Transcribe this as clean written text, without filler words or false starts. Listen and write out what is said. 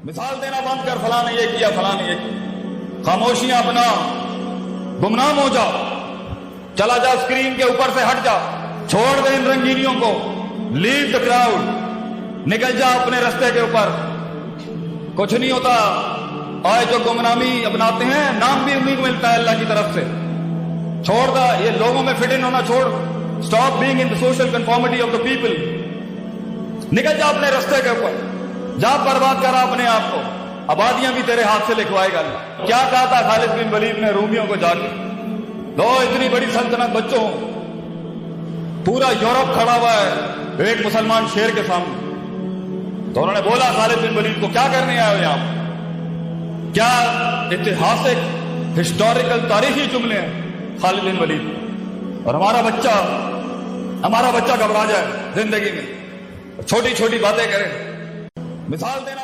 مثال دینا بند کر، فلاں نے یہ کیا، فلاں نے یہ کیا، خاموشیاں اپنا، گمنام ہو جا، چلا جا اسکرین کے اوپر سے ہٹ جا، چھوڑ دے ان رنگینیوں کو، لیو دا کراؤڈ، نکل جا اپنے رستے کے اوپر، کچھ نہیں ہوتا۔ آج جو گمنامی اپناتے ہیں، نام بھی انہیں کو ملتا ہے اللہ کی طرف سے۔ چھوڑ دا یہ لوگوں میں فٹ ان ہونا چھوڑ، stop being in the social conformity of the people, نکل جا اپنے رستے کے اوپر، جا برباد کرا اپنے آپ کو، آبادیاں بھی تیرے ہاتھ سے لکھوائے گا اللہ۔ کیا کہا تھا خالد بن ولید نے رومیوں کو جا کے، دو اتنی بڑی سلطنت بچوں، پورا یورپ کھڑا ہوا ہے ایک مسلمان شیر کے سامنے، تو انہوں نے بولا خالد بن ولید کو، کیا کرنے آئے ہو یہاں؟ کیا اتہاسک ہسٹوریکل تاریخی جملے ہیں خالد بن ولید، اور ہمارا بچہ گھبرا جائے زندگی میں، چھوٹی چھوٹی باتیں کرے، مثال دینا